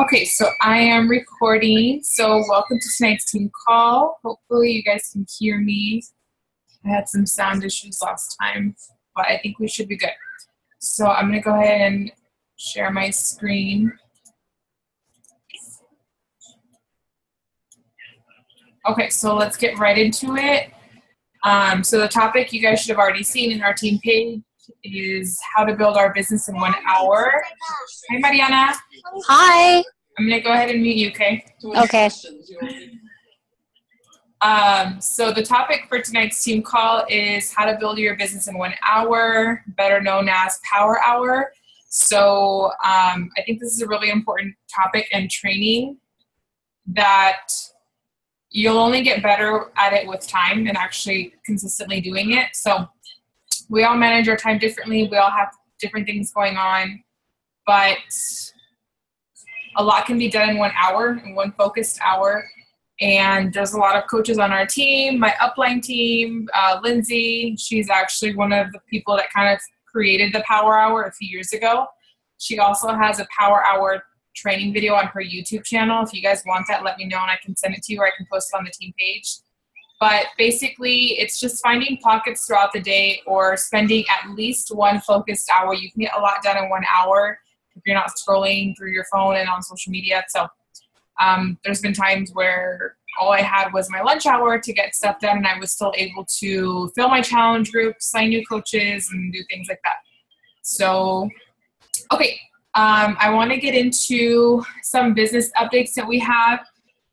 Okay, so I am recording. So welcome to tonight's team call. Hopefully you guys can hear me. I had some sound issues last time, but I think we should be good. So I'm going to go ahead and share my screen. Okay, so let's get right into it. So the topic you guys should have already seen in our team page is how to build our business in 1 hour. Hi, Mariana. Hi. I'm going to go ahead and mute you, okay? Okay. So the topic for tonight's team call is how to build your business in 1 hour, better known as Power Hour. So I think this is a really important topic and training that you'll only get better at it with time and actually consistently doing it. So we all manage our time differently. We all have different things going on, but a lot can be done in 1 hour, in one focused hour. And there's a lot of coaches on our team, my upline team, Lindsay. She's actually one of the people that kind of created the Power Hour a few years ago. She also has a Power Hour training video on her YouTube channel. If you guys want that, let me know and I can send it to you, or I can post it on the team page. But basically, it's just finding pockets throughout the day or spending at least one focused hour. You can get a lot done in 1 hour if you're not scrolling through your phone and on social media. So there's been times where all I had was my lunch hour to get stuff done, and I was still able to fill my challenge group, sign new coaches, and do things like that. So, okay, I want to get into some business updates that we have.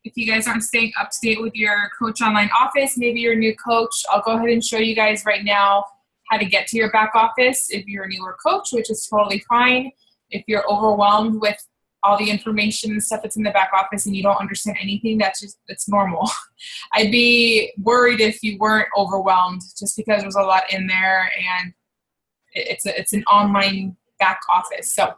If you guys aren't staying up to date with your Coach Online office, maybe you're a new coach, I'll go ahead and show you guys right now how to get to your back office if you're a newer coach, which is totally fine. If you're overwhelmed with all the information and stuff that's in the back office and you don't understand anything, that's normal. I'd be worried if you weren't overwhelmed just because there's a lot in there and it's an online back office. So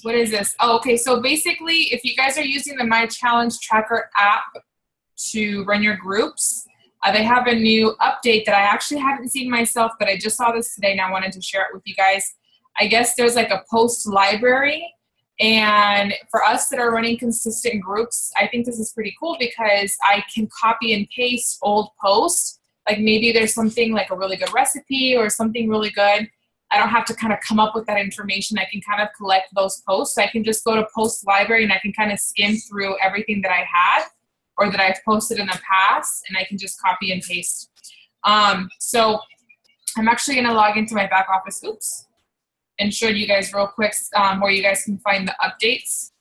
what is this? Oh, okay. So basically, if you guys are using the My Challenge Tracker app to run your groups, they have a new update that I actually haven't seen myself, but I just saw this today and I wanted to share it with you guys. I guess there's like a post library, and for us that are running consistent groups, I think this is pretty cool because I can copy and paste old posts. Like maybe there's something like a really good recipe or something really good. I don't have to kind of come up with that information. I can kind of collect those posts. I can just go to post library and I can kind of skim through everything that I had or that I've posted in the past, and I can just copy and paste. So I'm actually going to log into my back office. Oops. And show you guys real quick where you guys can find the updates.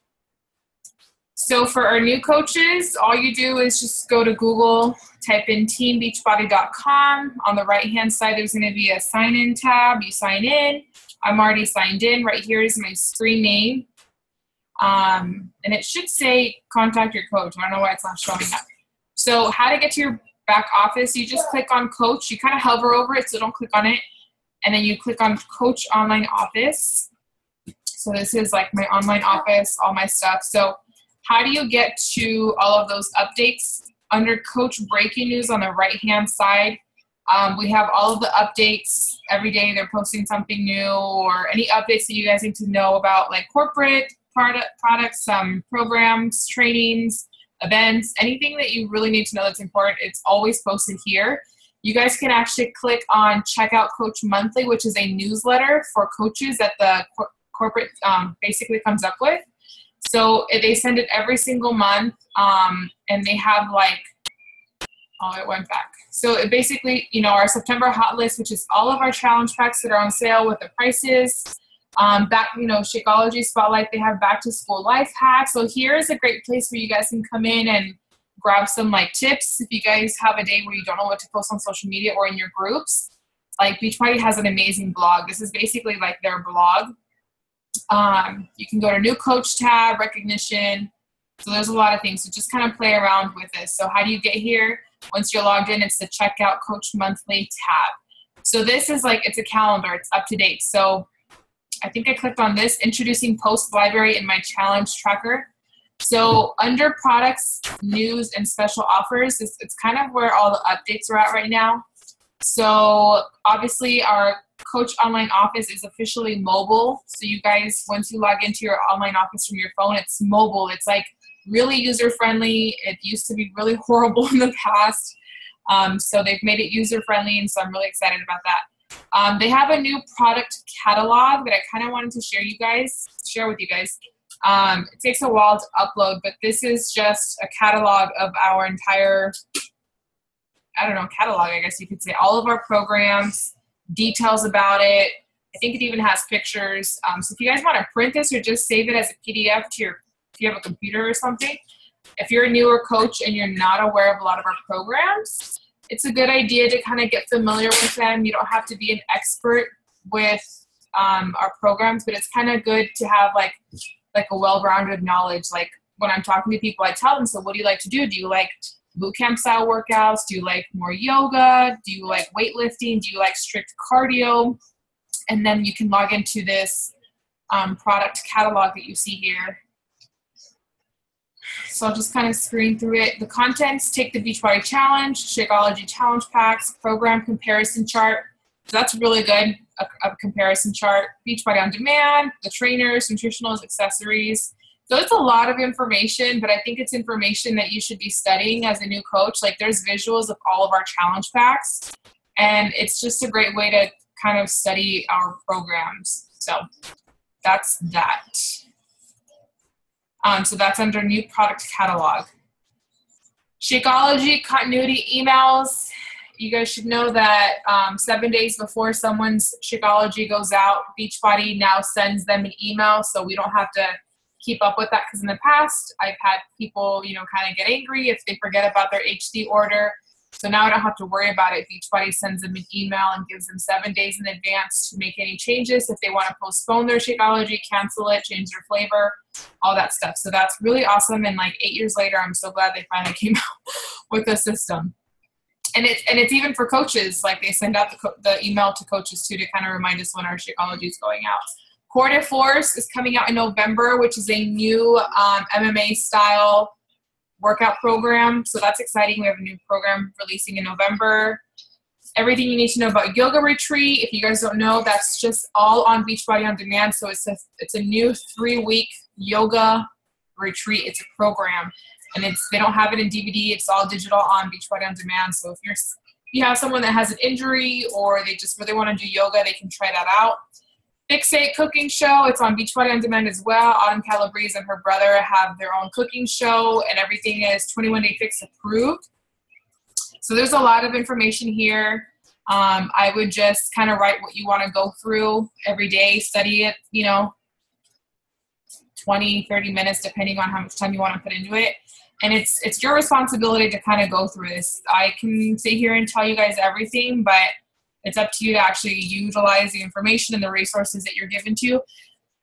So for our new coaches, all you do is just go to Google, type in teambeachbody.com. On the right-hand side, there's going to be a sign-in tab. You sign in. I'm already signed in. Right here is my screen name. And it should say contact your coach. I don't know why it's not showing up. So how to get to your back office, you just click on coach. You kind of hover over it, so don't click on it. And then you click on Coach Online Office. So this is like my online office, all my stuff. So how do you get to all of those updates? Under Coach Breaking News on the right-hand side, we have all of the updates. Every day they're posting something new, or any updates that you guys need to know about, like corporate products, programs, trainings, events, anything that you really need to know that's important. It's always posted here. You guys can actually click on Check Out Coach Monthly, which is a newsletter for coaches that the corporate basically comes up with. So they send it every single month, and they have like, oh, it went back. So it basically, our September hot list, which is all of our challenge packs that are on sale with the prices. Shakeology Spotlight, they have back to school life hacks. So here is a great place where you guys can come in and grab some like tips if you guys have a day where you don't know what to post on social media or in your groups. Like Beachbody has an amazing blog. This is basically like their blog. You can go to new coach tab, recognition. So there's a lot of things. So just kind of play around with this. So how do you get here? Once you're logged in, it's the Check Out Coach Monthly tab. So this is like, it's a calendar. It's up to date. So I think I clicked on this, introducing post library in my challenge tracker. So under products, news, and special offers, it's kind of where all the updates are at right now. So obviously our Coach Online Office is officially mobile. So you guys, once you log into your online office from your phone, it's mobile. It's like really user-friendly. It used to be really horrible in the past. So they've made it user-friendly, and so I'm really excited about that. They have a new product catalog that I kind of wanted to share with you guys. It takes a while to upload, but this is just a catalog of our entire, catalog, I guess you could say, all of our programs, details about it. I think it even has pictures. So if you guys want to print this or just save it as a PDF to if you have a computer or something, if you're a newer coach and you're not aware of a lot of our programs, it's a good idea to kind of get familiar with them. You don't have to be an expert with our programs, but it's kind of good to have like a well-rounded knowledge. Like when I'm talking to people, I tell them, so what do you like to do? Do you like boot camp style workouts? Do you like more yoga? Do you like weightlifting? Do you like strict cardio? And then you can log into this product catalog that you see here. So I'll just kind of screen through it. The contents: take the Beachbody Challenge, Shakeology Challenge Packs, program comparison chart. So that's really good, a comparison chart. Beachbody On Demand, the trainers, nutritionals, accessories. So it's a lot of information, but I think it's information that you should be studying as a new coach. Like there's visuals of all of our challenge packs, and it's just a great way to kind of study our programs. So that's that. So that's under new product catalog. Shakeology continuity emails. You guys should know that 7 days before someone's Shakeology goes out, Beachbody now sends them an email, so we don't have to keep up with that, because in the past I've had people, kind of get angry if they forget about their HD order. So now I don't have to worry about it. Beachbody sends them an email and gives them 7 days in advance to make any changes if they want to postpone their Shakeology, cancel it, change their flavor, all that stuff. So that's really awesome. And like 8 years later, I'm so glad they finally came out with the system. And it's even for coaches. Like they send out the email to coaches too to kind of remind us when our Shakeology is going out. Core de Force is coming out in November, which is a new MMA style workout program. So that's exciting. We have a new program releasing in November. Everything you need to know about Yoga Retreat. If you guys don't know, that's just all on Beachbody On Demand. So it's a new 3-week yoga retreat. It's a program, and they don't have it in DVD. It's all digital on Beachbody On Demand. So if you have someone that has an injury or they just really want to do yoga, they can try that out. Fixate cooking show. It's on Beachbody On Demand as well. Autumn Calabrese and her brother have their own cooking show, and everything is 21 Day Fix approved. So there's a lot of information here. I would just kind of write what you want to go through every day, study it, 20, 30 minutes, depending on how much time you want to put into it. And it's your responsibility to kind of go through this. I can sit here and tell you guys everything, but it's up to you to actually utilize the information and the resources that you're given to.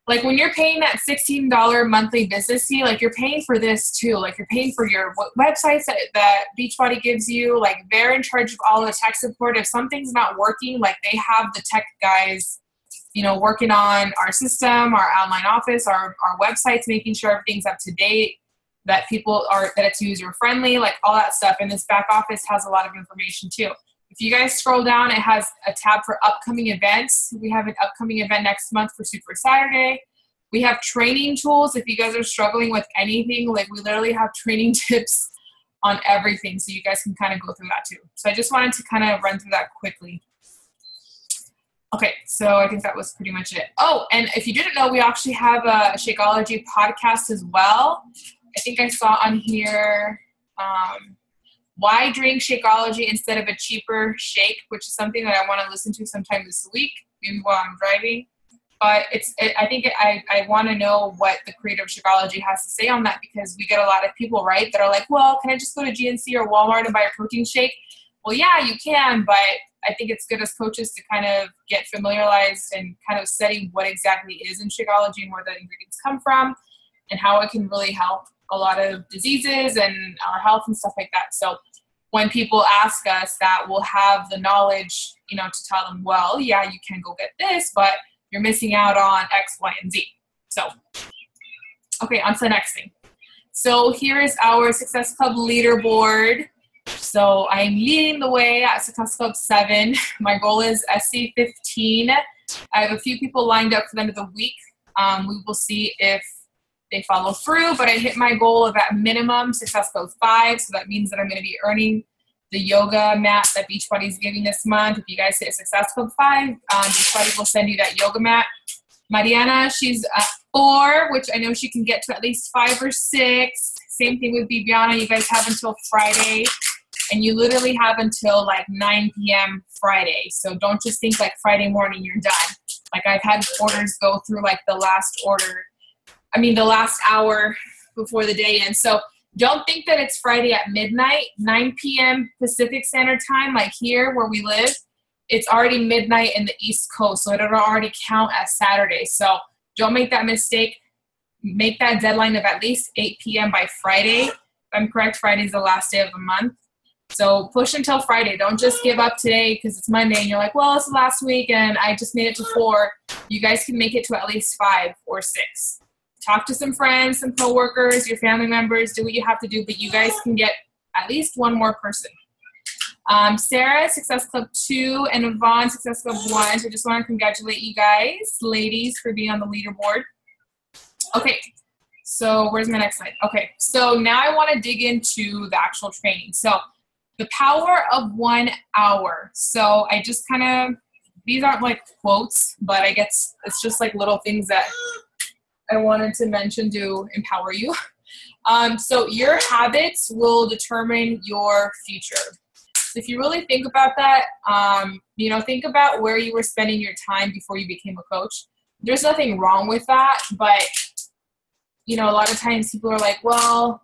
Like when you're paying that $16 monthly business fee, like you're paying for this too. Like you're paying for your websites that Beachbody gives you. Like they're in charge of all the tech support. If something's not working, like they have the tech guys, working on our system, our online office, our websites, making sure everything's up to date, that it's user friendly, like all that stuff. And this back office has a lot of information too. If you guys scroll down, it has a tab for upcoming events. We have an upcoming event next month for Super Saturday. We have training tools. If you guys are struggling with anything, like we literally have training tips on everything. So you guys can kind of go through that too. So I just wanted to kind of run through that quickly. Okay, so I think that was pretty much it. Oh, and if you didn't know, we actually have a Shakeology podcast as well. I think I saw on here, why drink Shakeology instead of a cheaper shake, which is something that I want to listen to sometime this week, maybe while I'm driving. But I want to know what the creator of Shakeology has to say on that, because we get a lot of people, right, that are like, well, can I just go to GNC or Walmart and buy a protein shake? Well, yeah, you can, but I think it's good as coaches to kind of get familiarized and kind of study what exactly is in Shakeology and where the ingredients come from and how it can really help a lot of diseases and our health and stuff like that. So when people ask us that, we'll have the knowledge, to tell them, well, yeah, you can go get this, but you're missing out on X, Y, and Z. So, okay, on to the next thing. So here is our Success Club leaderboard. So I'm leading the way at Success Club 7. My goal is SC 15. I have a few people lined up for the end of the week. We will see if they follow through, but I hit my goal of at minimum Success Club 5. So that means that I'm going to be earning the yoga mat that Beachbody is giving this month. If you guys hit Success Club 5, Beachbody will send you that yoga mat. Mariana, she's at 4, which I know she can get to at least 5 or 6. Same thing with Bibiana. You guys have until Friday, and you literally have until like 9 p.m. Friday. So don't just think like Friday morning you're done. Like I've had orders go through like the last hour before the day ends. So don't think that it's Friday at midnight, 9 p.m. Pacific Standard Time, like here where we live. It's already midnight in the East Coast, so it'll already count as Saturday. So don't make that mistake. Make that deadline of at least 8 p.m. by Friday. If I'm correct, Friday is the last day of the month. So push until Friday. Don't just give up today because it's Monday and you're like, well, it's the last week and I just made it to 4. You guys can make it to at least 5 or 6. Talk to some friends, some coworkers, your family members, do what you have to do, but you guys can get at least one more person. Sarah, Success Club 2, and Yvonne, Success Club 1. So I just want to congratulate you guys, ladies, for being on the leaderboard. Okay, so where's my next slide? Okay, so now I want to dig into the actual training. So the power of 1 hour. So I just kind of, these aren't like quotes, but I guess it's just like little things that I wanted to mention to empower you. So your habits will determine your future. So if you really think about that, think about where you were spending your time before you became a coach. There's nothing wrong with that, but a lot of times people are like, well,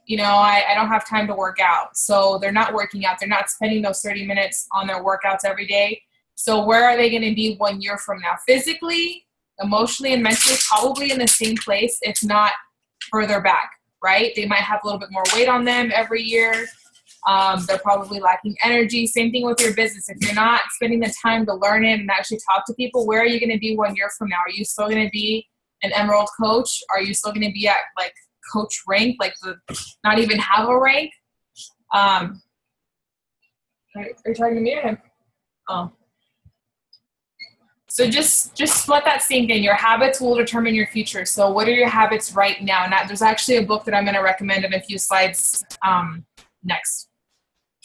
I don't have time to work out. So they're not working out. They're not spending those 30 minutes on their workouts every day. So where are they going to be 1 year from now? Physically, emotionally, and mentally, probably in the same place, if not further back, right? They might have a little bit more weight on them every year. They're probably lacking energy. Same thing with your business. If you're not spending the time to learn it and actually talk to people, where are you going to be 1 year from now? Are you still going to be an Emerald coach? Are you still going to be at like coach rank, like not even have a rank? Are you talking to me or him? Oh. So just let that sink in. Your habits will determine your future. So what are your habits right now? Now, there's actually a book that I'm going to recommend in a few slides next.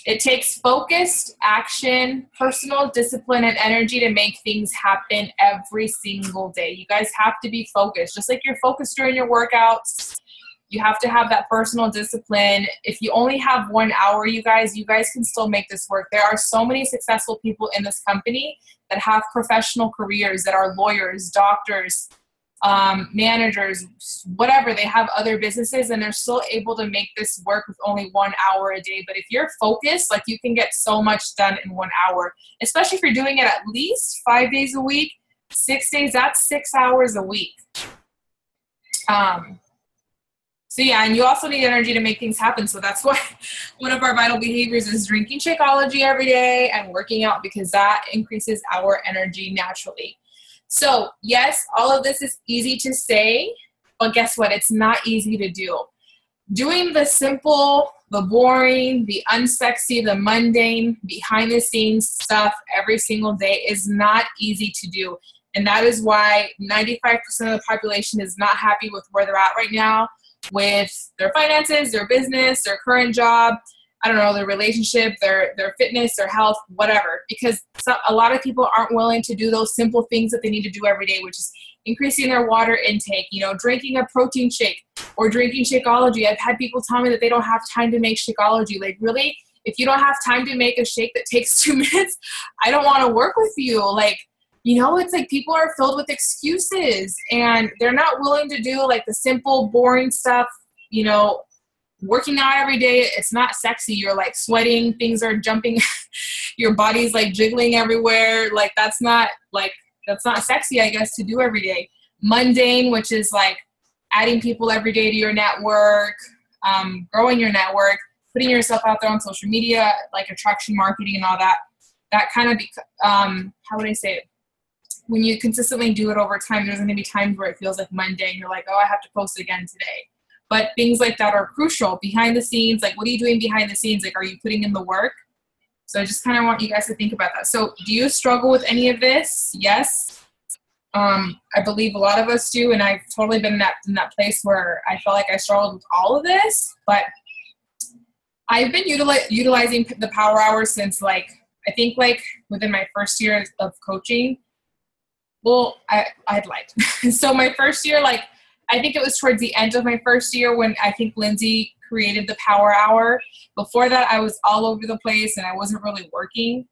It takes focused action, personal discipline, and energy to make things happen every single day. You guys have to be focused. Just like you're focused during your workouts, you have to have that personal discipline. If you only have 1 hour, you guys can still make this work. There are so many successful people in this company that have professional careers, that are lawyers, doctors, managers, whatever. They have other businesses and they're still able to make this work with only 1 hour a day. But if you're focused, like you can get so much done in 1 hour, especially if you're doing it at least 5 days a week, 6 days, that's 6 hours a week. So yeah, and you also need energy to make things happen. So that's why one of our vital behaviors is drinking Shakeology every day and working out, because that increases our energy naturally. So yes, all of this is easy to say, but guess what? It's not easy to do. Doing the simple, the boring, the unsexy, the mundane, behind the scenes stuff every single day is not easy to do. And that is why 95% of the population is not happy with where they're at right now, with their finances, their business, their current job, I don't know, their relationship, their fitness, their health, whatever. Because a lot of people aren't willing to do those simple things that they need to do every day, which is increasing their water intake, drinking a protein shake or drinking Shakeology. I've had people tell me that they don't have time to make Shakeology. Like, really? If you don't have time to make a shake that takes 2 minutes, I don't want to work with you. Like, it's like people are filled with excuses and they're not willing to do like the simple, boring stuff. Working out every day, it's not sexy. You're like sweating, things are jumping, your body's like jiggling everywhere. Like that's not sexy, I guess, to do every day. Mundane, which is like adding people every day to your network, growing your network, putting yourself out there on social media, like attraction marketing and all that. That kind of, how would I say it? When you consistently do it over time, there's going to be times where it feels like mundane. You're like, oh, I have to post again today. but things like that are crucial. Behind the scenes, like what are you doing behind the scenes? Like, are you putting in the work? So I just kind of want you guys to think about that. So do you struggle with any of this? Yes. I believe a lot of us do, and I've totally been in that place where I felt like I struggled with all of this, but I've been utilizing the power hours since I think within my first year of coaching. Well, I'd lied. So my first year, I think it was towards the end of my first year when I think Lindsay created the power hour. Before that, I was all over the place and I wasn't really working.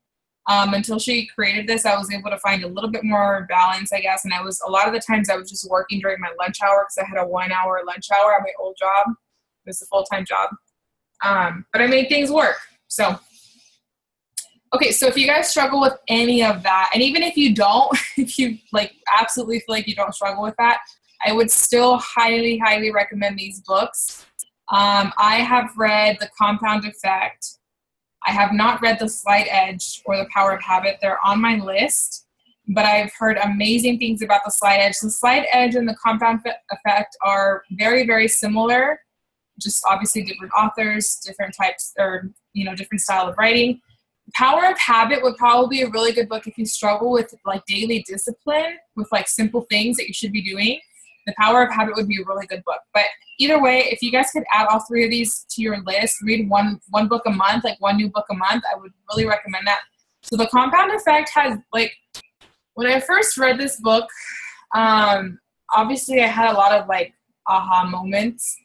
Until she created this, I was able to find a little bit more balance, I guess. And a lot of the times I was just working during my lunch hour because I had a 1 hour lunch hour at my old job. It was a full-time job. But I made things work. So, okay. So if you guys struggle with any of that, and even if you don't, if you absolutely feel like you don't struggle with that, I would still highly, highly recommend these books. I have read The Compound Effect. I have not read The Slight Edge or The Power of Habit. They're on my list, but I've heard amazing things about The Slight Edge. The Slight Edge and The Compound Effect are very, very similar, just obviously different authors, different types, or, different style of writing. Power of Habit would probably be a really good book if you struggle with daily discipline, with simple things that you should be doing. The Power of Habit would be a really good book. But either way, if you guys could add all three of these to your list, read one book a month, one new book a month, I would really recommend that. So The Compound Effect has, when I first read this book, obviously I had a lot of aha moments.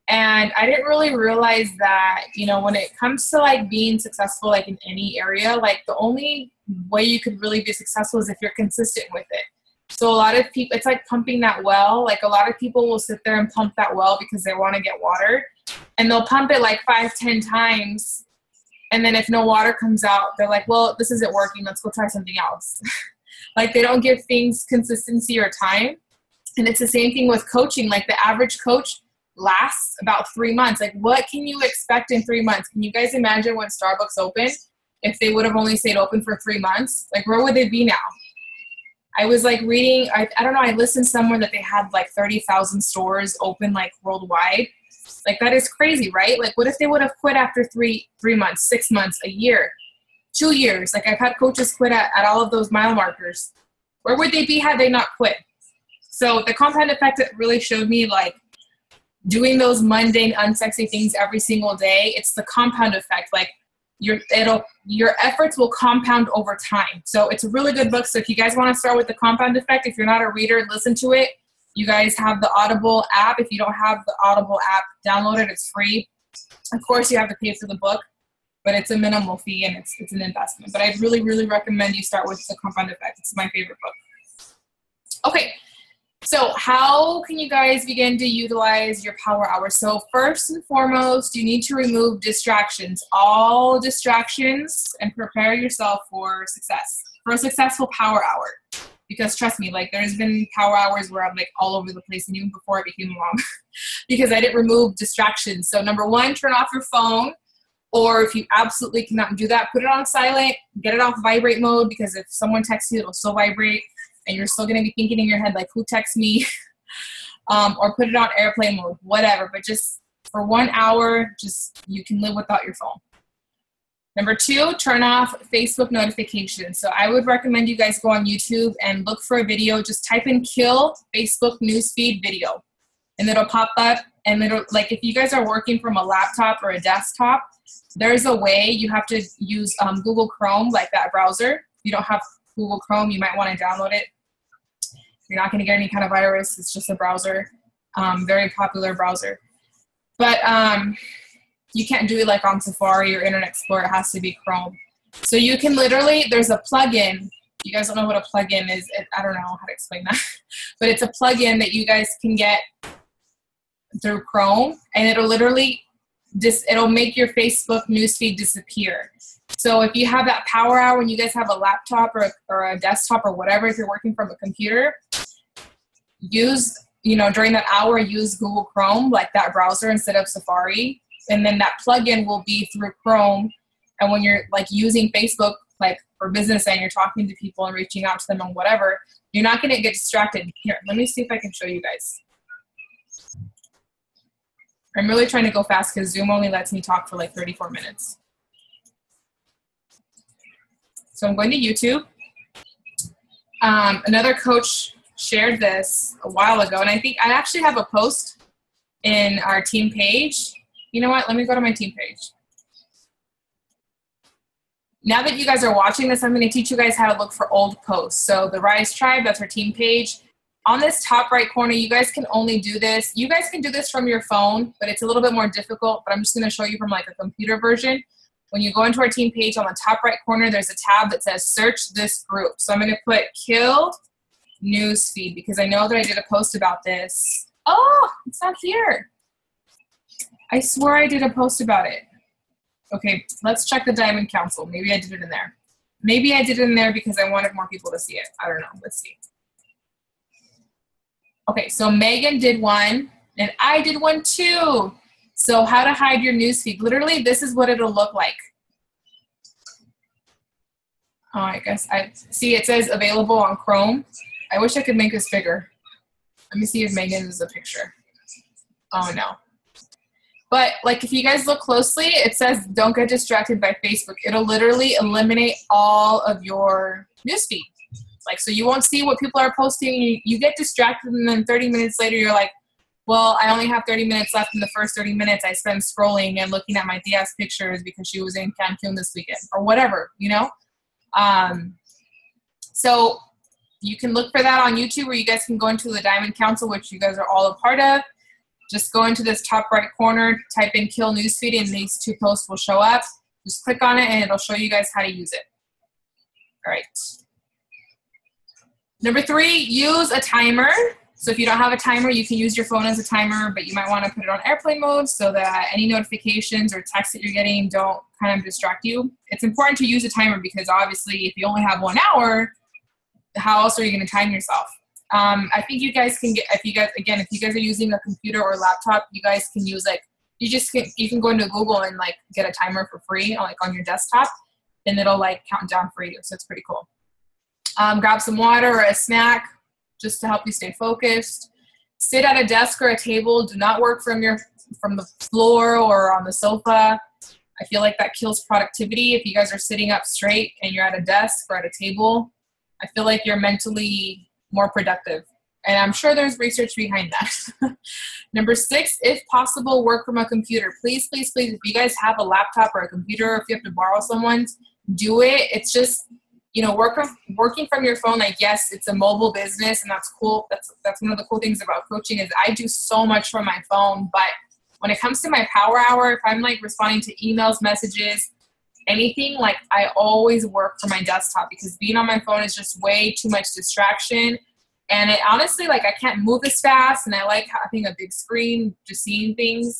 And I didn't really realize that, when it comes to being successful, in any area, the only way you could really be successful is if you're consistent with it. So a lot of people, it's like pumping that well. A lot of people will sit there and pump that well because they want to get watered, and they'll pump it 5-10 times. And then if no water comes out, they're like, well, this isn't working. Let's go try something else. They don't give things consistency or time. And it's the same thing with coaching. The average coach lasts about 3 months. What can you expect in 3 months? Can you guys imagine when Starbucks opened, if they would have only stayed open for 3 months? Where would they be now? I was reading, I don't know, I listened somewhere that they had 30,000 stores open worldwide. That is crazy, right? What if they would have quit after 3 months, 6 months, a year, 2 years? I've had coaches quit at all of those mile markers. Where would they be had they not quit? So the Compound Effect really showed me doing those mundane, unsexy things every single day. It's the compound effect. Your efforts will compound over time. So it's a really good book. So if you guys want to start with The Compound Effect, if you're not a reader, listen to it. You guys have the Audible app. If you don't have the Audible app, download it. It's free. Of course, you have to pay for the book, but it's a minimal fee and it's an investment. But I'd really, really recommend you start with The Compound Effect. It's my favorite book. Okay. So how can you guys begin to utilize your power hours? So first and foremost, you need to remove distractions, all distractions, and prepare yourself for success, for a successful power hour. Because trust me, there's been power hours where I'm all over the place, and even before I became a mom, because I didn't remove distractions. So number one, turn off your phone, or if you absolutely cannot do that, put it on silent, get it off vibrate mode, because if someone texts you, it'll still vibrate. And you're still going to be thinking in your head, who texts me? Or put it on airplane mode, whatever. But just for 1 hour, you can live without your phone. Number two, turn off Facebook notifications. So I would recommend you guys go on YouTube and look for a video. Just type in kill Facebook newsfeed video. And it'll pop up. And it'll, if you guys are working from a laptop or a desktop, there's a way you have to use Google Chrome, that browser. If you don't have Google Chrome, you might want to download it. You're not going to get any kind of virus. It's just a browser, very popular browser. But you can't do it on Safari or Internet Explorer. It has to be Chrome. So you can literally, there's a plugin. You guys don't know what a plugin is. I don't know how to explain that. But it's a plugin that you guys can get through Chrome. And it'll literally, it'll make your Facebook newsfeed disappear. So if you have that power hour when you guys have a laptop or a desktop or whatever, if you're working from a computer, use, during that hour, use Google Chrome, that browser instead of Safari. And then that plugin will be through Chrome. And when you're using Facebook, for business and you're talking to people and reaching out to them and whatever, you're not going to get distracted. Here, let me see if I can show you guys. I'm really trying to go fast because Zoom only lets me talk for like 34 minutes. So I'm going to YouTube. Another coach shared this a while ago, and I think I actually have a post in our team page. You know what? Let me go to my team page. Now that you guys are watching this, I'm going to teach you guys how to look for old posts. So the Rise Tribe, that's our team page. On this top right corner, you guys can only do this. You guys can do this from your phone, but it's a little bit more difficult, but I'm just going to show you from like a computer version. When you go into our team page, on the top right corner, there's a tab that says search this group. So I'm going to put kill newsfeed because I know that I did a post about this. Oh, it's not here. I swear I did a post about it. Okay, let's check the Diamond Council. Maybe I did it in there. Maybe I did it in there because I wanted more people to see it. I don't know. Let's see. Okay, so Megan did one, and I did one too. So how to hide your newsfeed. Literally, this is what it'll look like. Oh, I guess I see it says available on Chrome. I wish I could make this bigger. Let me see if Megan is a picture. Oh, no. But like if you guys look closely, it says don't get distracted by Facebook. It'll literally eliminate all of your newsfeed. Like, so you won't see what people are posting. You get distracted, and then 30 minutes later, you're like, well, I only have 30 minutes left. In the first 30 minutes, I spent scrolling and looking at my Diaz pictures because she was in Cancun this weekend or whatever, you know? So you can look for that on YouTube, where you guys can go into the Diamond Council, which you guys are all a part of. Just go into this top right corner, type in kill newsfeed, and these two posts will show up. Just click on it, and it'll show you guys how to use it. All right. Number 3, use a timer. So if you don't have a timer, you can use your phone as a timer, but you might want to put it on airplane mode so that any notifications or texts that you're getting don't kind of distract you. It's important to use a timer because obviously if you only have 1 hour, how else are you going to time yourself? I think you guys can get, if you guys are using a computer or laptop, you guys can use like, you can go into Google and like get a timer for free like on your desktop, and it'll like count down for you. So it's pretty cool. Grab some water or a snack just to help you stay focused. Sit at a desk or a table. Do not work from the floor or on the sofa. I feel like that kills productivity. If you guys are sitting up straight and you're at a desk or at a table, I feel like you're mentally more productive. And I'm sure there's research behind that. Number 6, if possible, work from a computer. Please, please, please, if you guys have a laptop or a computer, or if you have to borrow someone's, do it. It's just, you know, working from your phone, like, yes, it's a mobile business, and that's cool. That's one of the cool things about coaching is I do so much from my phone. But when it comes to my power hour, if I'm like responding to emails, messages, anything, like I always work from my desktop because being on my phone is just way too much distraction. And it honestly, like I can't move as fast, and I like having a big screen, just seeing things.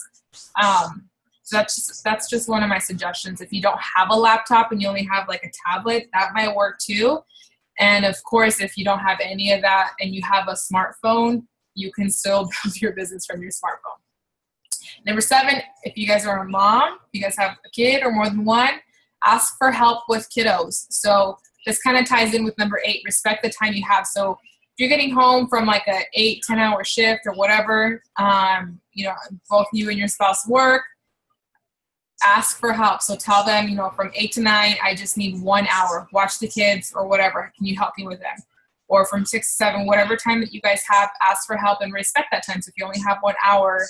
So that's just one of my suggestions. If you don't have a laptop and you only have like a tablet, that might work too. And of course, if you don't have any of that and you have a smartphone, you can still build your business from your smartphone. Number 7, if you guys are a mom, if you guys have a kid or more than one, ask for help with kiddos. So this kind of ties in with number 8, respect the time you have. So if you're getting home from like a 8-10 hour shift or whatever, you know, both you and your spouse work, ask for help. So tell them, you know, from 8 to 9, I just need 1 hour. Watch the kids or whatever. Can you help me with them? Or from 6 to 7, whatever time that you guys have, ask for help and respect that time. So if you only have 1 hour,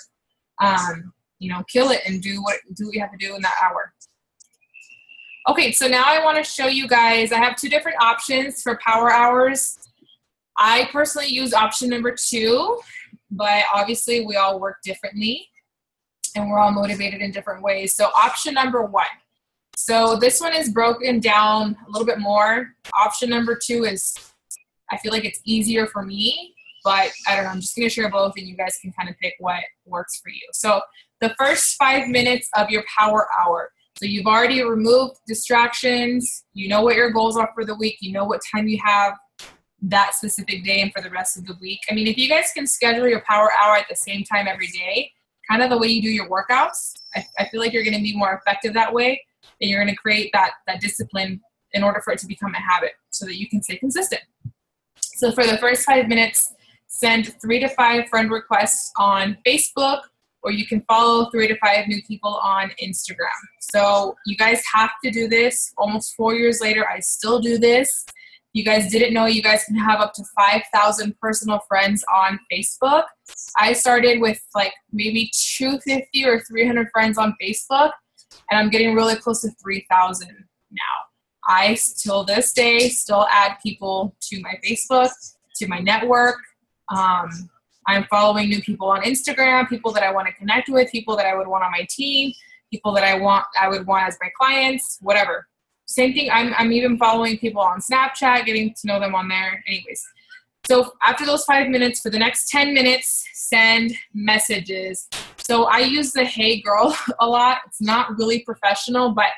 you know, kill it and do what you have to do in that hour. Okay, so now I want to show you guys, I have 2 different options for power hours. I personally use option number 2, but obviously we all work differently and we're all motivated in different ways. So option number 1. So this one is broken down a little bit more. Option number 2 is, I feel like it's easier for me, but I don't know, I'm just going to share both and you guys can kind of pick what works for you. So the first 5 minutes of your power hour. So you've already removed distractions. You know what your goals are for the week. You know what time you have that specific day and for the rest of the week. I mean, if you guys can schedule your power hour at the same time every day, kind of the way you do your workouts, I feel like you're going to be more effective that way, and you're going to create that discipline in order for it to become a habit so that you can stay consistent. So for the first 5 minutes, send 3 to 5 friend requests on Facebook or you can follow 3 to 5 new people on Instagram. So you guys have to do this. Almost 4 years later, I still do this. You guys didn't know you guys can have up to 5,000 personal friends on Facebook. I started with like maybe 250 or 300 friends on Facebook, and I'm getting really close to 3,000 now. I, till this day, still add people to my Facebook, to my network. I'm following new people on Instagram, people that I want to connect with, people that I would want on my team, people that I would want as my clients, whatever. Same thing, I'm even following people on Snapchat, getting to know them on there. Anyways, so after those 5 minutes, for the next 10 minutes, send messages. So I use the hey girl a lot. It's not really professional, but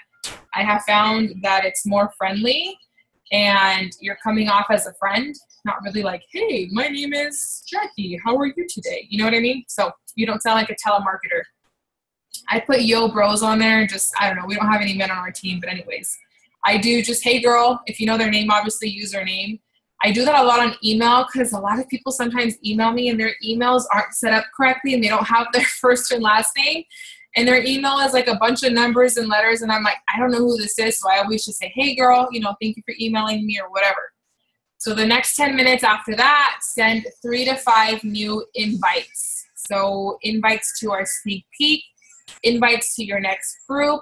I have found that it's more friendly and you're coming off as a friend, not really like, hey, my name is Jackie. How are you today? You know what I mean? So you don't sound like a telemarketer. I put yo bros on there. Just, I don't know. We don't have any men on our team, but anyways. I do just, hey girl, if you know their name, obviously use their name. I do that a lot on email because a lot of people sometimes email me and their emails aren't set up correctly and they don't have their first and last name. And their email is like a bunch of numbers and letters. And I'm like, I don't know who this is. So I always just say, hey girl, thank you for emailing me or whatever. So the next 10 minutes after that, send 3 to 5 new invites. So invites to our sneak peek, invites to your next group,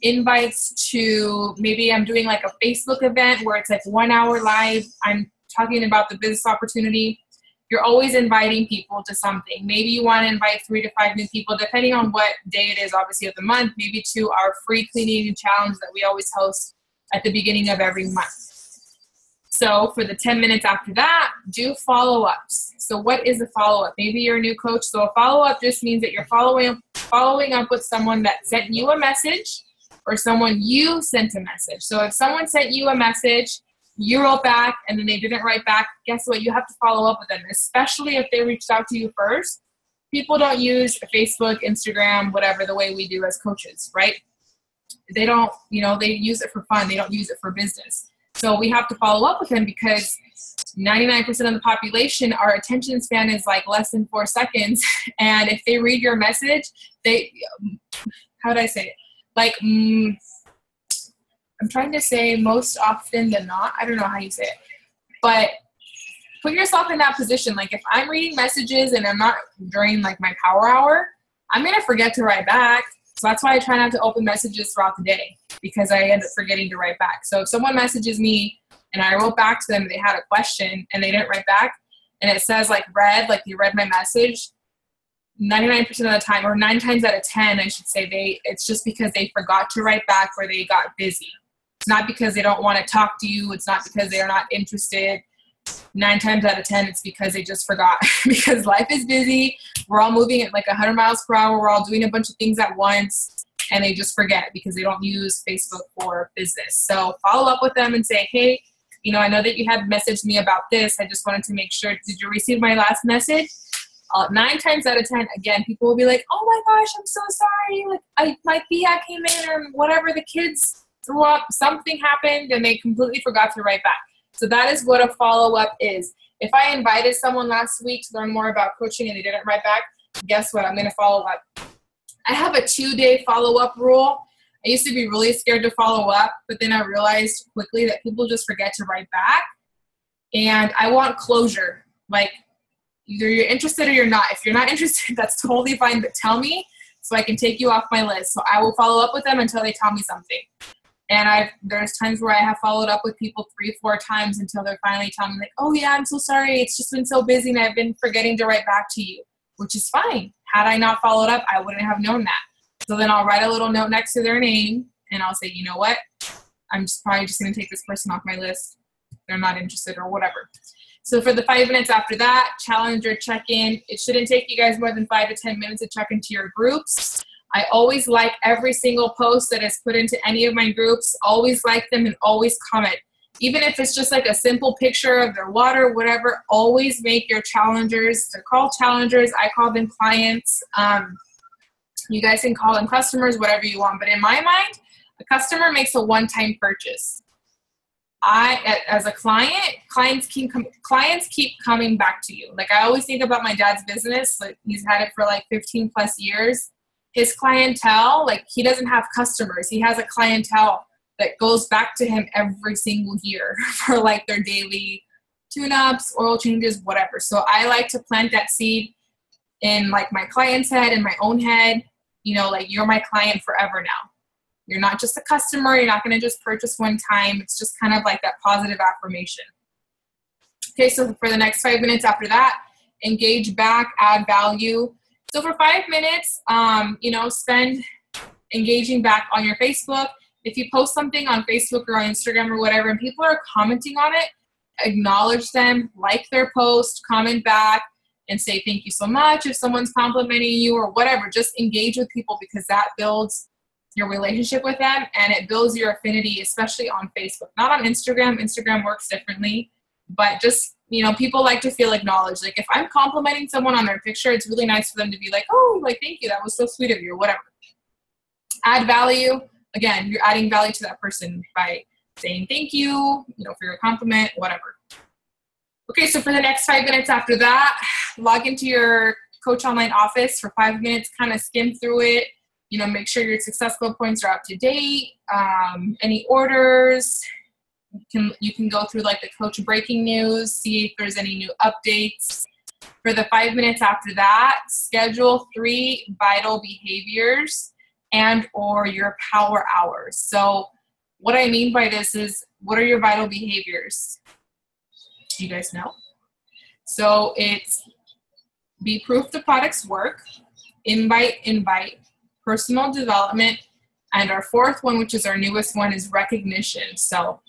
invites to, maybe I'm doing like a Facebook event where it's like 1 hour live. I'm talking about the business opportunity. You're always inviting people to something. Maybe you want to invite 3 to 5 new people, depending on what day it is, obviously, of the month, maybe to our free cleaning challenge that we always host at the beginning of every month. So for the 10 minutes after that, do follow-ups. So what is a follow-up? Maybe you're a new coach. So a follow-up just means that you're following up with someone that sent you a message or someone you sent a message. So if someone sent you a message, you wrote back, and then they didn't write back, guess what? You have to follow up with them, especially if they reached out to you first. People don't use Facebook, Instagram, whatever, the way we do as coaches, right? They don't, they use it for fun. They don't use it for business. So we have to follow up with them because 99% of the population, our attention span is like less than 4 seconds. And if they read your message, how would I say it? Like, I'm trying to say most often than not. I don't know how you say it. But put yourself in that position. Like if I'm reading messages and I'm not during like my power hour, I'm going to forget to write back. So that's why I try not to open messages throughout the day because I end up forgetting to write back. So if someone messages me and I wrote back to them and they had a question and they didn't write back and it says like read, like you read my message, 99% of the time, or 9 times out of 10, I should say, it's just because they forgot to write back or they got busy. It's not because they don't want to talk to you. It's not because they're not interested. 9 times out of 10, it's because they just forgot because life is busy. We're all moving at like 100 miles per hour. We're all doing a bunch of things at once and they just forget because they don't use Facebook for business. So follow up with them and say, hey, I know that you had messaged me about this. I just wanted to make sure, did you receive my last message? 9 times out of 10, again, people will be like, oh my gosh, I'm so sorry. Like my Thea came in or whatever, the kids threw up, something happened and they completely forgot to write back. So that is what a follow-up is. If I invited someone last week to learn more about coaching and they didn't write back, guess what? I'm going to follow up. I have a 2-day follow-up rule. I used to be really scared to follow up, but then I realized quickly that people just forget to write back. And I want closure. Like, either you're interested or you're not. If you're not interested, that's totally fine, but tell me so I can take you off my list. So I will follow up with them until they tell me something. And there's times where I have followed up with people 3-4 times until they're finally telling me like, oh yeah, I'm so sorry. It's just been so busy and I've been forgetting to write back to you, which is fine. Had I not followed up, I wouldn't have known that. So then I'll write a little note next to their name and I'll say, you know what? I'm probably just going to take this person off my list. They're not interested or whatever. So for the 5 minutes after that, challenge or check-in. It shouldn't take you guys more than 5 to 10 minutes to check into your groups. I always like every single post that is put into any of my groups. Always like them and always comment. Even if it's just like a simple picture of their water, whatever, always make your challengers. They're called challengers. I call them clients. You guys can call them customers, whatever you want. But in my mind, a customer makes a one-time purchase. as a client, clients keep coming back to you. Like I always think about my dad's business. Like he's had it for like 15 plus years. His clientele, like he doesn't have customers. He has a clientele that goes back to him every single year for like their daily tune-ups, oil changes, whatever. So I like to plant that seed in like my client's head and my own head, you know, like you're my client forever now. You're not just a customer. You're not going to just purchase one time. It's just kind of like that positive affirmation. Okay, so for the next 5 minutes after that, engage back, add value. So for 5 minutes, you know, spend engaging back on your Facebook. If you post something on Facebook or on Instagram or whatever, and people are commenting on it, acknowledge them, like their post, comment back, and say thank you so much if someone's complimenting you or whatever. Just engage with people because that builds your relationship with them and it builds your affinity, especially on Facebook. Not on Instagram. Instagram works differently, but just, you know, people like to feel acknowledged. Like if I'm complimenting someone on their picture, it's really nice for them to be like, oh, like, thank you. That was so sweet of you or whatever. Add value. Again, you're adding value to that person by saying thank you, you know, for your compliment, whatever. Okay, so for the next 5 minutes after that, log into your Coach Online office for 5 minutes, kind of skim through it, you know, make sure your successful points are up to date, any orders. You can go through like the coach breaking news, see if there's any new updates. For the 5 minutes after that, schedule 3 vital behaviors and or your power hours. So what I mean by this is, what are your vital behaviors? Do you guys know? So it's be proof the products work, invite, personal development, and our 4th one, which is our newest one, is recognition. So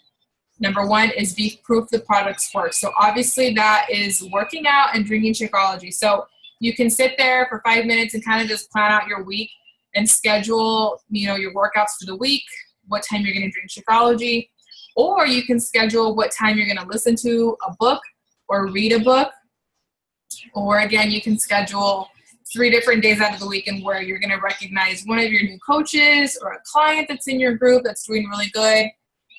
number 1 is be proof the products work. So obviously that is working out and drinking Shakeology. So you can sit there for 5 minutes and kind of just plan out your week and schedule, you know, your workouts for the week, what time you're going to drink Shakeology, or you can schedule what time you're going to listen to a book or read a book. Or again, you can schedule 3 different days out of the week and where you're going to recognize one of your new coaches or a client that's in your group that's doing really good,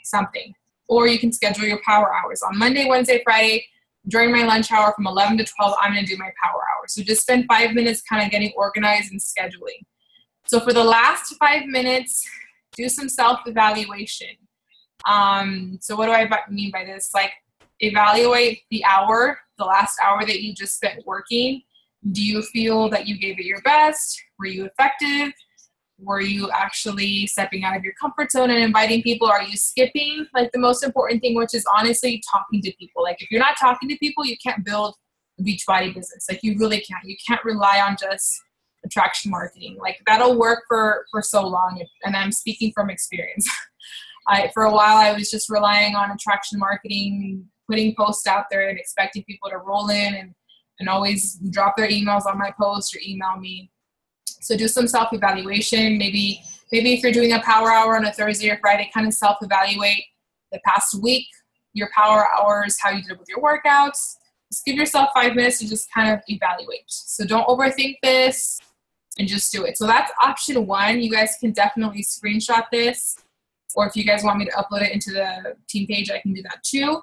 something. Or you can schedule your power hours. On Monday, Wednesday, Friday, during my lunch hour from 11 to 12, I'm going to do my power hour. So just spend 5 minutes kind of getting organized and scheduling. So for the last 5 minutes, do some self-evaluation. So what do I mean by this? Like, evaluate the last hour that you just spent working. Do you feel that you gave it your best? Were you effective? Were you actually stepping out of your comfort zone and inviting people? Are you skipping like the most important thing, which is honestly talking to people? Like if you're not talking to people, you can't build a Beachbody business. Like you really can't. You can't rely on just attraction marketing. Like that'll work for so long. And I'm speaking from experience. For a while, I was just relying on attraction marketing, putting posts out there and expecting people to roll in and always drop their emails on my post or email me. So do some self-evaluation. Maybe if you're doing a power hour on a Thursday or Friday, kind of self-evaluate the past week, your power hours, how you did with your workouts. Just give yourself 5 minutes to just kind of evaluate. So don't overthink this and just do it. So that's option 1. You guys can definitely screenshot this. Or if you guys want me to upload it into the team page, I can do that too.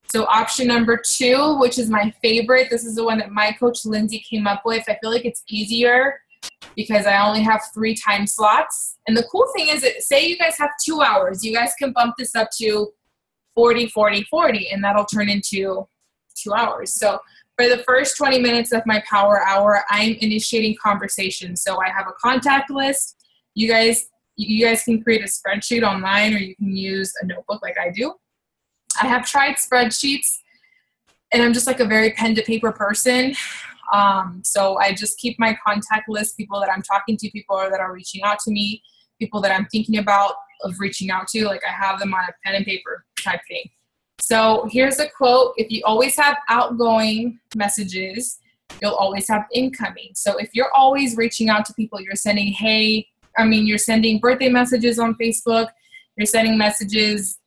So option number 2, which is my favorite. This is the one that my coach Lindsay came up with. I feel like it's easier because I only have 3 time slots. And the cool thing is that say you guys have 2 hours, you guys can bump this up to 40, 40, 40, and that'll turn into 2 hours. So for the first 20 minutes of my power hour, I'm initiating conversations. So I have a contact list. You guys can create a spreadsheet online or you can use a notebook like I do. I have tried spreadsheets and I'm just like a very pen to paper person. So I just keep my contact list, people that I'm talking to, people that are reaching out to me, people that I'm thinking about of reaching out to, like I have them on a pen and paper type thing. So here's a quote: if you always have outgoing messages, you'll always have incoming. So if you're always reaching out to people, you're sending you're sending birthday messages on Facebook, you're sending messages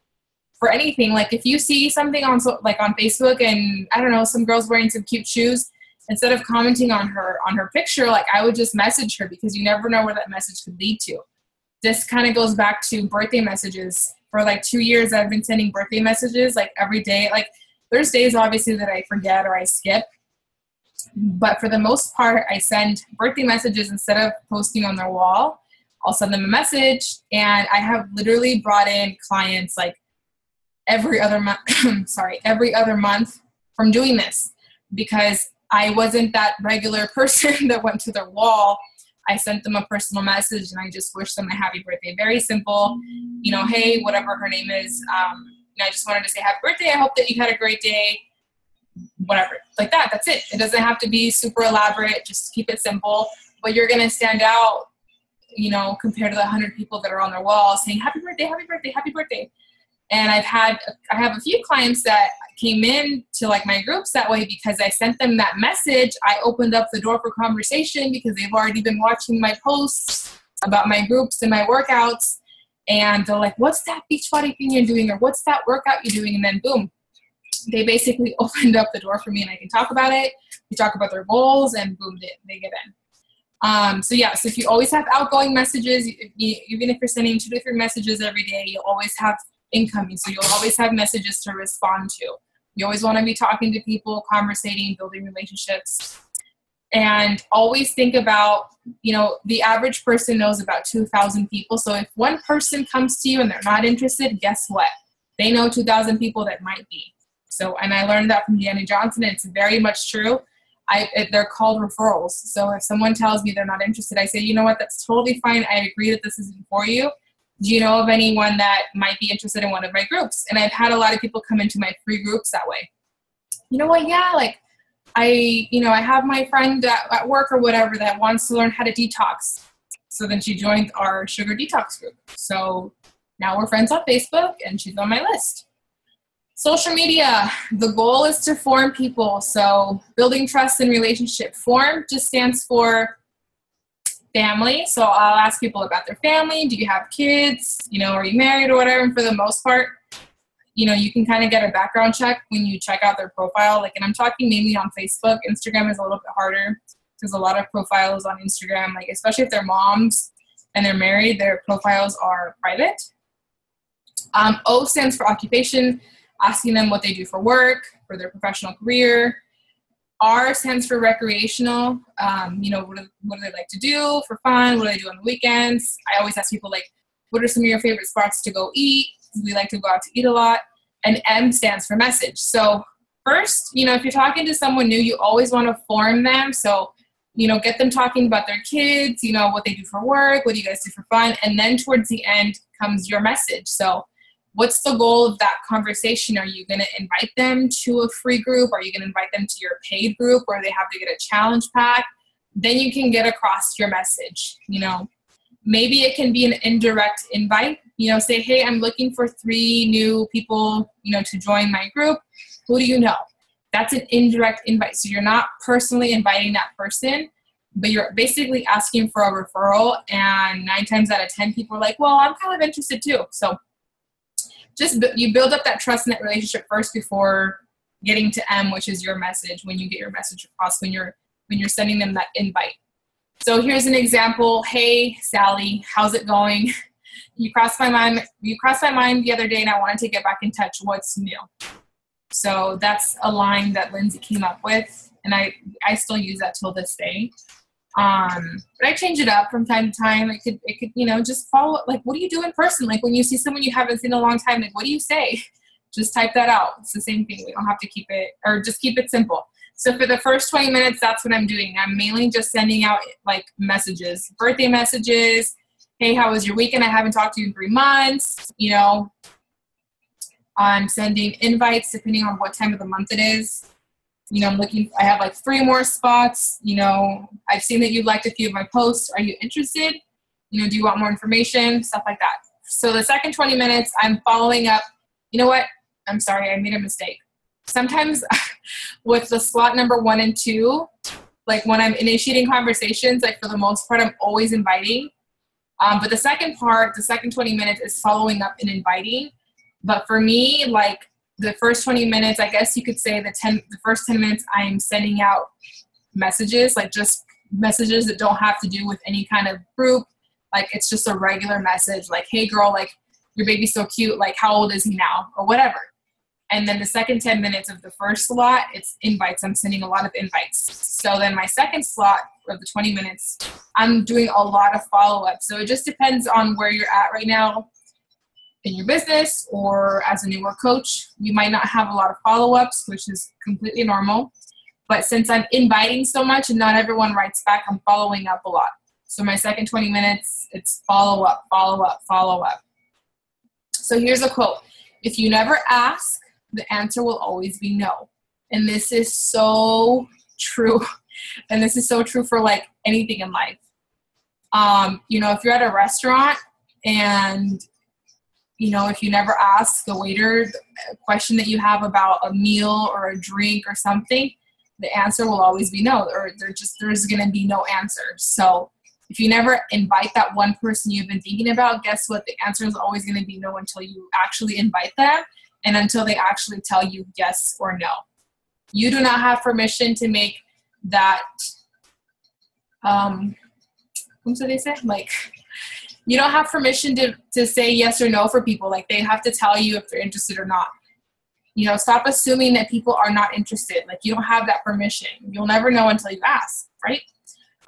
for anything. Like if you see something on Facebook and I don't know, some girl's wearing some cute shoes, instead of commenting on her picture, like I would just message her because you never know where that message could lead to. this kind of goes back to birthday messages. For like 2 years, I've been sending birthday messages like every day. Like there's days obviously that I forget or I skip, but for the most part, I send birthday messages instead of posting on their wall. I'll send them a message, and I have literally brought in clients like every other month, every other month from doing this, because I wasn't that regular person that went to their wall. I sent them a personal message and I just wished them a happy birthday. Very simple, you know, hey, whatever her name is. I just wanted to say happy birthday. I hope that you had a great day. Whatever, like that. That's it. It doesn't have to be super elaborate. Just keep it simple. But you're going to stand out, you know, compared to the 100 people that are on their wall saying happy birthday, happy birthday, happy birthday. And I have a few clients that came in to like my groups that way because I sent them that message. I opened up the door for conversation because they've already been watching my posts about my groups and my workouts. And they're like, what's that Beachbody thing you're doing? Or what's that workout you're doing? And then boom, they basically opened up the door for me and I can talk about it. We talk about their goals and boom, they get in. So if you always have outgoing messages, even if you're sending 2 to 3 messages every day, you'll always have incoming. So you'll always have messages to respond to. You always want to be talking to people, conversating, building relationships. And always think about, you know, the average person knows about 2,000 people. So if one person comes to you and they're not interested, guess what? They know 2,000 people that might be. So, and I learned that from Deanna Johnson, and it's very much true. They're called referrals. So if someone tells me they're not interested, I say, you know what, that's totally fine. I agree that this isn't for you. Do you know of anyone that might be interested in one of my groups? And I've had a lot of people come into my free groups that way. You know what? Yeah, like I have my friend at work or whatever that wants to learn how to detox. So then she joined our sugar detox group. So now we're friends on Facebook and she's on my list. Social media, the goal is to form people. So building trust and relationship. Form just stands for family. So I'll ask people about their family. Do you have kids? You know, are you married or whatever? And for the most part, you know, you can kind of get a background check when you check out their profile. Like, and I'm talking mainly on Facebook. Instagram is a little bit harder because a lot of profiles on Instagram, like especially if they're moms and they're married, their profiles are private. O stands for occupation, asking them what they do for work, for their professional career. R stands for recreational. You know, what do they like to do for fun? What do they do on the weekends? I always ask people, like, what are some of your favorite spots to go eat? We like to go out to eat a lot. And M stands for message. So first, you know, if you're talking to someone new, you always want to form them. So, you know, get them talking about their kids, you know, what they do for work, what do you guys do for fun? And then towards the end comes your message. So what's the goal of that conversation? Are you going to invite them to a free group? Are you going to invite them to your paid group where they have to get a challenge pack? Then you can get across your message. You know, maybe it can be an indirect invite. You know, say, hey, I'm looking for 3 new people, you know, to join my group. Who do you know? That's an indirect invite. So you're not personally inviting that person, but you're basically asking for a referral. And 9 times out of 10 people are like, well, I'm kind of interested too. So just you build up that trust in that relationship first before getting to M, which is your message, when you get your message across, when you're sending them that invite. So here's an example. Hey, Sally, how's it going? You crossed my mind the other day and I wanted to get back in touch. What's new? So that's a line that Lindsay came up with, and I still use that till this day. But I change it up from time to time. It could, you know, just follow, like, what do you do in person? Like when you see someone you haven't seen in a long time, like, what do you say? Just type that out. It's the same thing. We don't have to keep it, or just keep it simple. So for the first 20 minutes, that's what I'm doing. I'm mainly just sending out like messages, birthday messages. Hey, how was your weekend? I haven't talked to you in 3 months. You know, I'm sending invites depending on what time of the month it is. You know, I have like 3 more spots. You know, I've seen that you liked a few of my posts. Are you interested? You know, do you want more information? Stuff like that. So the second 20 minutes, I'm following up. You know what? I'm sorry, I made a mistake. Sometimes with the slot number 1 and 2, like when I'm initiating conversations, like for the most part, I'm always inviting. But the second part, the second 20 minutes is following up and inviting. But for me, like the first 20 minutes, I guess you could say the first 10 minutes, I'm sending out messages, like just messages that don't have to do with any kind of group, Like, it's just a regular message, like, hey girl, like, your baby's so cute, like, how old is he now, or whatever. And then the second 10 minutes of the first slot, it's invites. I'm sending a lot of invites. So then my second slot of the 20 minutes, I'm doing a lot of follow-up. So it just depends on where you're at right now in your business, or as a newer coach. You might not have a lot of follow-ups, which is completely normal. But since I'm inviting so much and not everyone writes back, I'm following up a lot. So my second 20 minutes, it's follow-up, follow-up, follow-up. So here's a quote. If you never ask, the answer will always be no. And this is so true. And this is so true for like anything in life. You know, if you're at a restaurant and, you know, if you never ask the waiter a question that you have about a meal or a drink or something, the answer will always be no, or there's going to be no answer. So if you never invite that one person you've been thinking about, guess what? The answer is always going to be no until you actually invite them and until they actually tell you yes or no. You do not have permission to make that, what did they say? Like, you don't have permission to say yes or no for people. Like, they have to tell you if they're interested or not. You know, stop assuming that people are not interested. Like, you don't have that permission. You'll never know until you ask, right?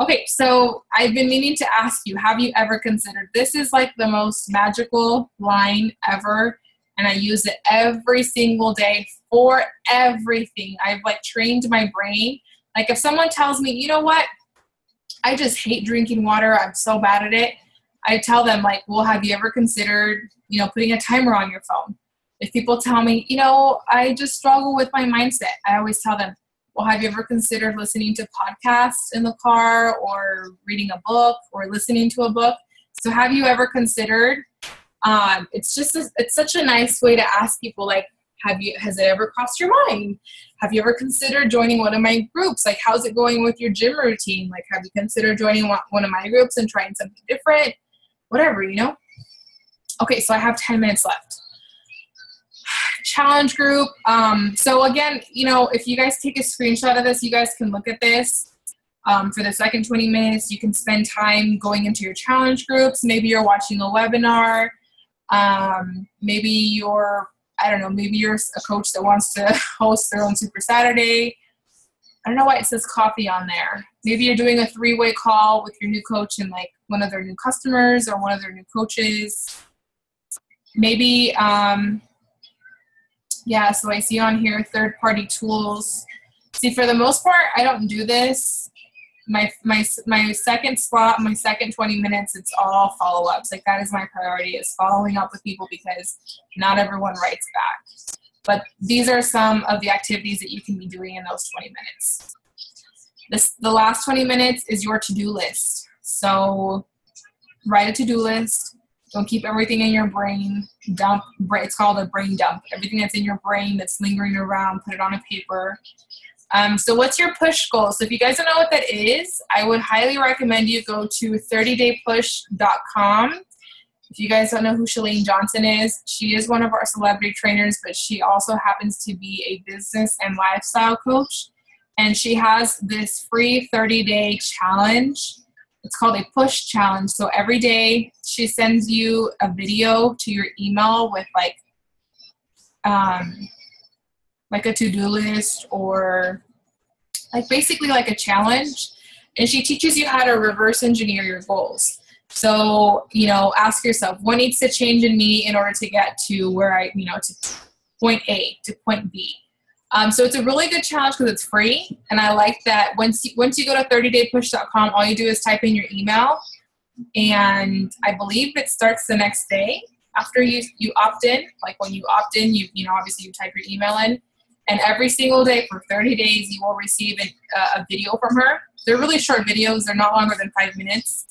Okay, so I've been meaning to ask you, have you ever considered, this is like the most magical line ever, and I use it every single day for everything. I've like trained my brain. Like, if someone tells me, you know what, I just hate drinking water, I'm so bad at it, I tell them, like, well, have you ever considered, you know, putting a timer on your phone? If people tell me, you know, I just struggle with my mindset, I always tell them, well, have you ever considered listening to podcasts in the car, or reading a book, or listening to a book? So have you ever considered, it's such a nice way to ask people, like, has it ever crossed your mind? Have you ever considered joining one of my groups? Like, how's it going with your gym routine? Like, have you considered joining one of my groups and trying something different? Whatever, you know? Okay, so I have 10 minutes left. Challenge group. So again, you know, if you guys take a screenshot of this, you guys can look at this. For the second 20 minutes, you can spend time going into your challenge groups. Maybe you're watching a webinar. Maybe you're a coach that wants to host their own Super Saturday. I don't know why it says coffee on there. Maybe you're doing a 3-way call with your new coach and like one of their new customers or one of their new coaches. Maybe, yeah, so I see on here third-party tools. See, for the most part, I don't do this. My second slot, my second 20 minutes, it's all follow-ups. Like, that is my priority, is following up with people, because not everyone writes back. But these are some of the activities that you can be doing in those 20 minutes. The last 20 minutes is your to-do list. So write a to-do list. Don't keep everything in your brain. It's called a brain dump. Everything that's in your brain that's lingering around, put it on a paper. So what's your push goal? So if you guys don't know what that is, I would highly recommend you go to 30daypush.com. If you guys don't know who Chalene Johnson is, she is one of our celebrity trainers, but she also happens to be a business and lifestyle coach. And she has this free 30-day challenge. It's called a push challenge. So every day she sends you a video to your email with like a to-do list, or like basically like a challenge. And she teaches you how to reverse engineer your goals. So, you know, ask yourself, what needs to change in me in order to get to where to point A to point B. So it's a really good challenge because it's free. And I like that once you go to 30daypush.com, all you do is type in your email. And I believe it starts the next day after you opt in. Like, when you opt in, obviously you type your email in. And every single day for 30 days, you will receive a video from her. They're really short videos. They're not longer than 5 minutes.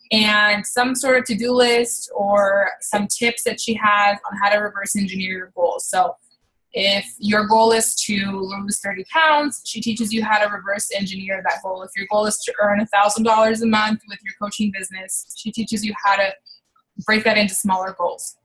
And some sort of to-do list or some tips that she has on how to reverse engineer your goals. So if your goal is to lose 30 pounds, she teaches you how to reverse engineer that goal. If your goal is to earn $1,000 a month with your coaching business, she teaches you how to break that into smaller goals.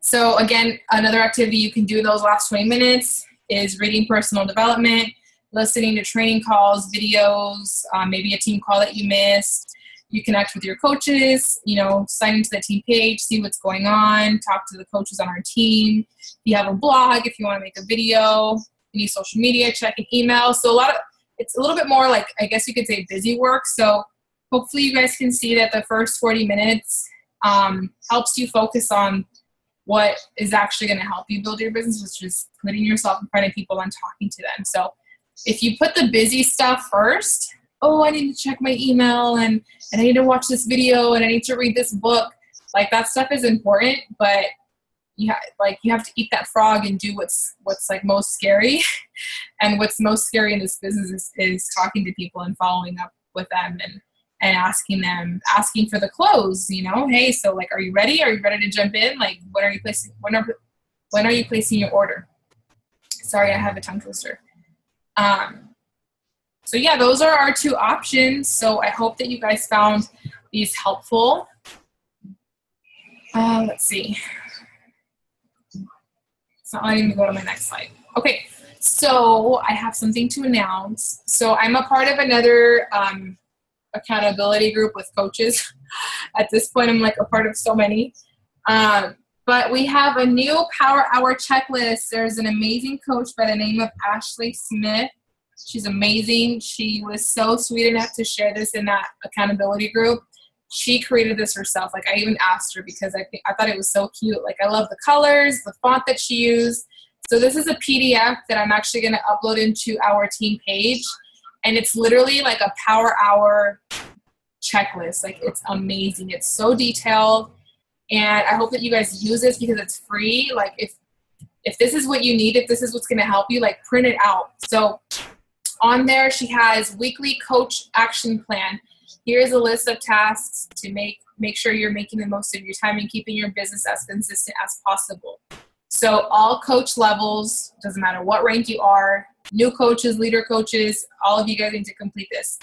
So again, another activity you can do in those last 20 minutes is reading personal development, listening to training calls, videos, maybe a team call that you missed. You connect with your coaches, you know, sign into the team page, see what's going on, talk to the coaches on our team. If you have a blog, if you want to make a video, any social media, check an email. So it's a little bit more like, I guess you could say, busy work. So hopefully you guys can see that the first 40 minutes helps you focus on what is actually going to help you build your business, which is putting yourself in front of people and talking to them. So if you put the busy stuff first, oh, I need to check my email and I need to watch this video and I need to read this book, like that stuff is important, but you have to eat that frog and do what's like most scary. And what's most scary in this business is talking to people and following up with them and asking for the close, you know, hey, so like, are you ready? Are you ready to jump in? Like, when are you placing your order? Sorry, I have a tongue twister. So yeah, those are our 2 options. So I hope that you guys found these helpful. Let's see. It's not letting me go to my next slide. Okay, so I have something to announce. So I'm a part of another accountability group with coaches. At this point, I'm like a part of so many. But we have a new Power Hour checklist. There's an amazing coach by the name of Ashley Smith. She's amazing. She was so sweet enough to share this in that accountability group. She created this herself. Like, I even asked her because I thought it was so cute. Like, I love the colors, the font that she used. So this is a PDF that I'm actually going to upload into our team page. And it's literally like a Power Hour checklist. Like, it's amazing. It's so detailed. And I hope that you guys use this because it's free. Like, if this is what you need, if this is what's going to help you, like, print it out. So on there, she has weekly coach action plan. Here's a list of tasks to make sure you're making the most of your time and keeping your business as consistent as possible. So all coach levels, doesn't matter what rank you are, new coaches, leader coaches, all of you guys need to complete this.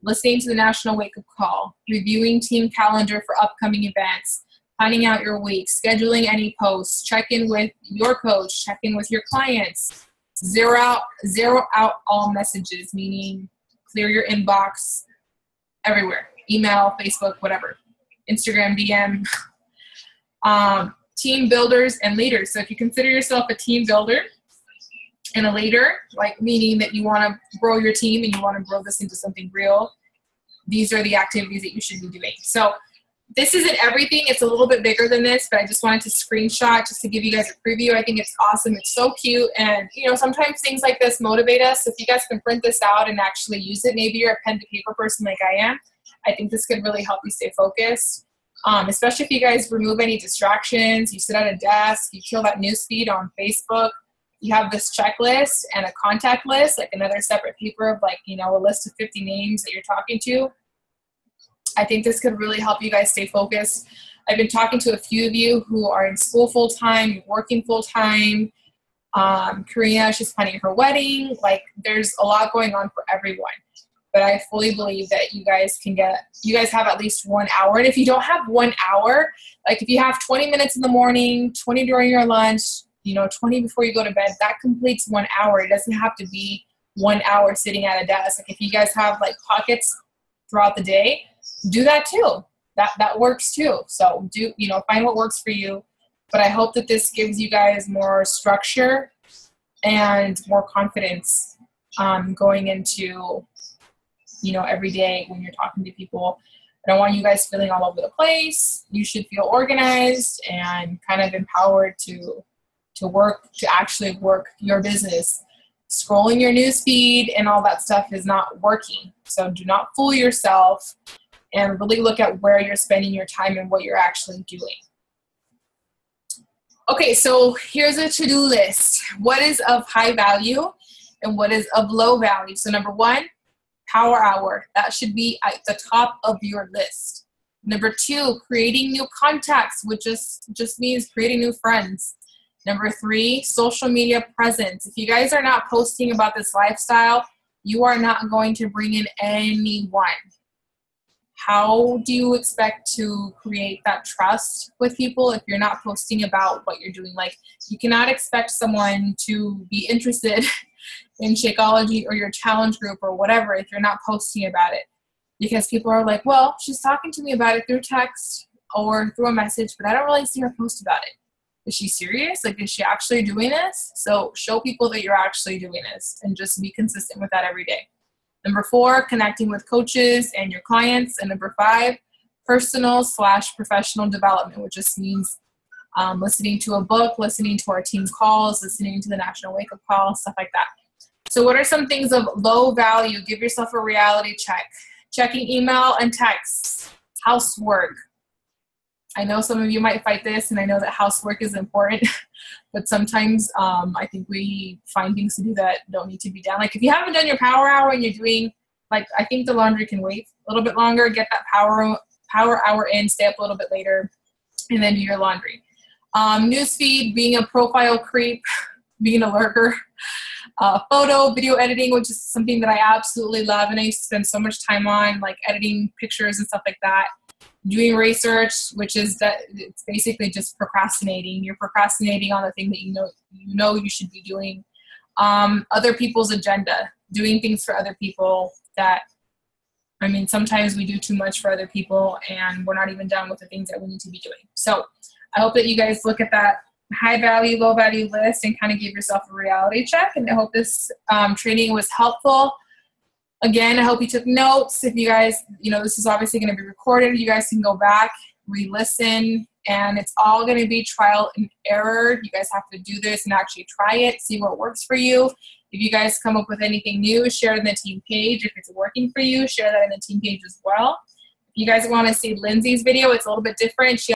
Listening to the National Wake Up Call, reviewing team calendar for upcoming events, planning out your week, scheduling any posts, check in with your coach, check in with your clients, zero out all messages, meaning clear your inbox everywhere, email, Facebook, whatever, Instagram, DM. Team builders and leaders. So if you consider yourself a team builder and a leader, like meaning that you want to grow your team and you want to grow this into something real, these are the activities that you should be doing. So this isn't everything. It's a little bit bigger than this, but I just wanted to screenshot just to give you guys a preview. I think it's awesome. It's so cute. And, you know, sometimes things like this motivate us. If you guys can print this out and actually use it, maybe you're a pen to paper person like I am, I think this could really help you stay focused. Especially if you guys remove any distractions, you sit at a desk, you kill that newsfeed on Facebook, you have this checklist and a contact list, like another separate paper of like, you know, a list of 50 names that you're talking to. I think this could really help you guys stay focused. I've been talking to a few of you who are in school full-time, working full-time. Karina, she's planning her wedding. Like, there's a lot going on for everyone. But I fully believe that you guys have at least 1 hour. And if you don't have 1 hour, like if you have 20 minutes in the morning, 20 during your lunch, you know, 20 before you go to bed, that completes 1 hour. It doesn't have to be 1 hour sitting at a desk. Like if you guys have like pockets throughout the day, do that too. That works too. So find what works for you. But I hope that this gives you guys more structure and more confidence going into, you know, every day when you're talking to people. I don't want you guys feeling all over the place. You should feel organized and kind of empowered to actually work your business. Scrolling your news feed and all that stuff is not working. So do not fool yourself and really look at where you're spending your time and what you're actually doing. Okay, so here's a to-do list. What is of high value and what is of low value? So number 1, Power Hour. That should be at the top of your list. Number 2, creating new contacts, which just means creating new friends. Number 3, social media presence. If you guys are not posting about this lifestyle, you are not going to bring in anyone. How do you expect to create that trust with people if you're not posting about what you're doing? Like, you cannot expect someone to be interested in Shakeology or your challenge group or whatever if you're not posting about it. because people are like, well, she's talking to me about it through text or through a message, but I don't really see her post about it. Is she serious? Like, is she actually doing this? So show people that you're actually doing this and just be consistent with that every day. Number 4, connecting with coaches and your clients. And number 5, personal/professional development, which just means listening to a book, listening to our team calls, listening to the National Wake Up Call, stuff like that. So what are some things of low value? Give yourself a reality check. Checking email and texts. Housework. I know some of you might fight this, and I know that housework is important, but sometimes I think we find things to do that don't need to be done. Like if you haven't done your power hour and you're doing, like, I think the laundry can wait a little bit longer, get that power hour in, stay up a little bit later, and then do your laundry. Newsfeed, being a profile creep, being a lurker. Photo, video editing, which is something that I absolutely love, and I used to spend so much time on, like editing pictures and stuff like that. Doing research, which is that it's basically just procrastinating. You're procrastinating on the thing that you know you should be doing. Other people's agenda, doing things for other people that, I mean, sometimes we do too much for other people and we're not even done with the things that we need to be doing. So I hope that you guys look at that high value, low value list and kind of give yourself a reality check. And I hope this training was helpful. Again, I hope you took notes. If you guys, this is obviously going to be recorded. You guys can go back, re-listen, and it's all going to be trial and error. You guys have to do this and actually try it, see what works for you. If you guys come up with anything new, share it in the team page. If it's working for you, share that in the team page as well. If you guys want to see Lindsay's video, it's a little bit different. She